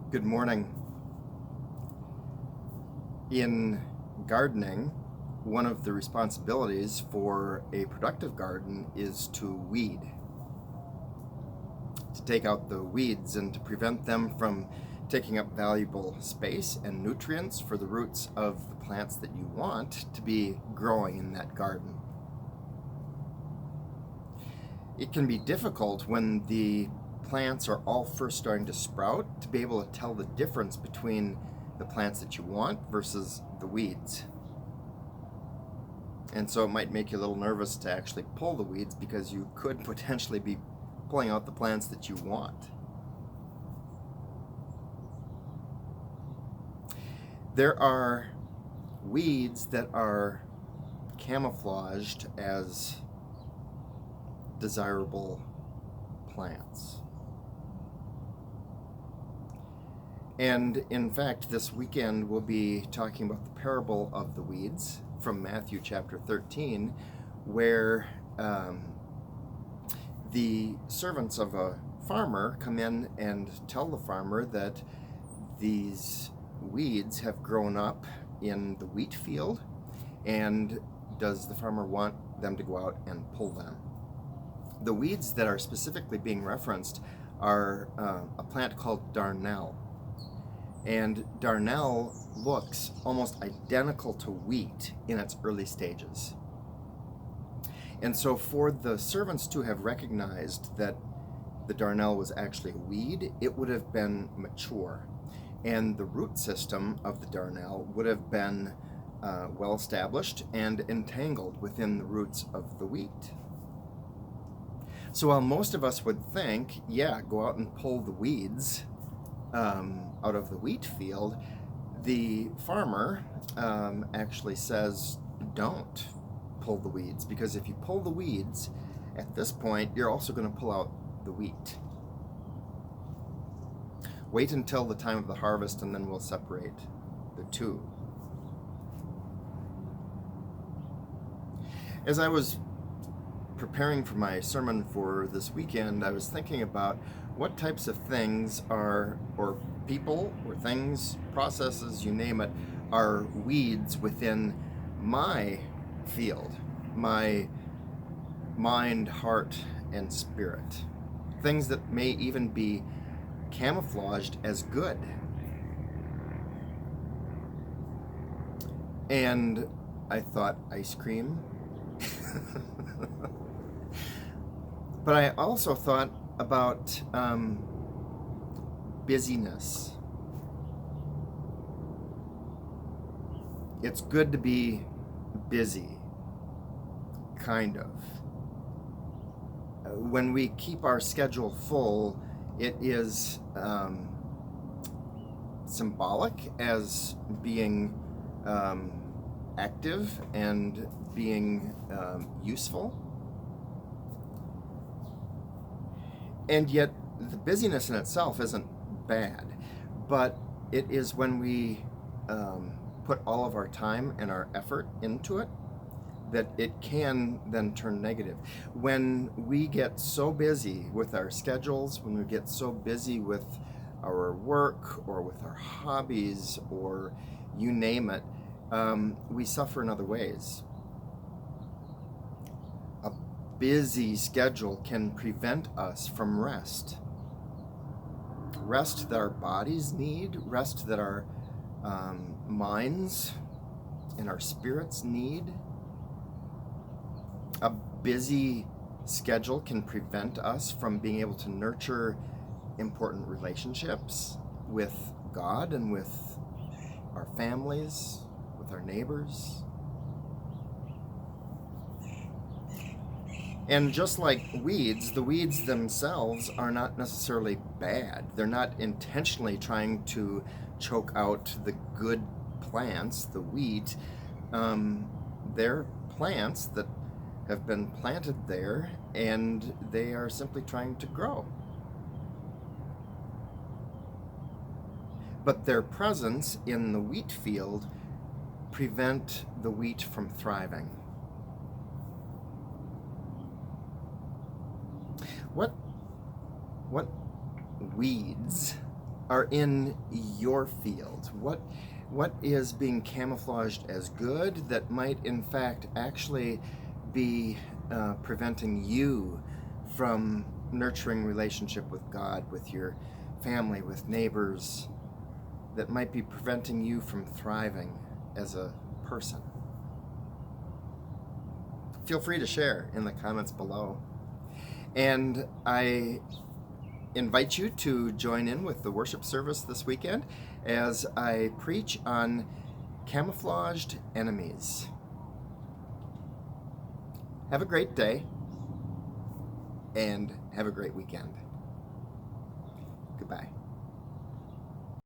Good morning. In gardening, one of the responsibilities for a productive garden is to weed, to take out the weeds and to prevent them from taking up valuable space and nutrients for the roots of the plants that you want to be growing in that garden. It can be difficult when the plants are all first starting to sprout to be able to tell the difference between the plants that you want versus the weeds. And so it might make you a little nervous to actually pull the weeds because you could potentially be pulling out the plants that you want. There are weeds that are camouflaged as desirable plants. And in fact, this weekend we'll be talking about the parable of the weeds from Matthew chapter 13, where the servants of a farmer come in and tell the farmer that these weeds have grown up in the wheat field, and does the farmer want them to go out and pull them? The weeds that are specifically being referenced are a plant called darnel. And darnel looks almost identical to wheat in its early stages. And so for the servants to have recognized that the darnel was actually a weed, it would have been mature. And the root system of the darnel would have been well established and entangled within the roots of the wheat. So while most of us would think, yeah, go out and pull the weeds out of the wheat field, the farmer actually says, don't pull the weeds, because if you pull the weeds, at this point, you're also going to pull out the wheat. Wait until the time of the harvest, and then we'll separate the two. As I was preparing for my sermon for this weekend, I was thinking about what types of things are, or people, or things, processes, you name it, are weeds within my field, my mind, heart, and spirit. Things that may even be camouflaged as good. And I thought, ice cream? But I also thought about busyness. It's good to be busy, kind of. When we keep our schedule full, it is symbolic as being active and being useful. And yet, the busyness in itself isn't bad, but it is when we put all of our time and our effort into it that it can then turn negative. When we get so busy with our schedules, when we get so busy with our work or with our hobbies or you name it, we suffer in other ways. A busy schedule can prevent us from rest. Rest that our bodies need, rest that our minds and our spirits need. A busy schedule can prevent us from being able to nurture important relationships with God and with our families, with our neighbors. And just like weeds, the weeds themselves are not necessarily bad. They're not intentionally trying to choke out the good plants, the wheat. They're plants that have been planted there, and they are simply trying to grow. But their presence in the wheat field prevent the wheat from thriving. What weeds are in your field? What is being camouflaged as good that might in fact actually be preventing you from nurturing relationship with God, with your family, with neighbors, that might be preventing you from thriving as a person? Feel free to share in the comments below. And I invite you to join in with the worship service this weekend as I preach on camouflaged enemies. Have a great day and have a great weekend. Goodbye.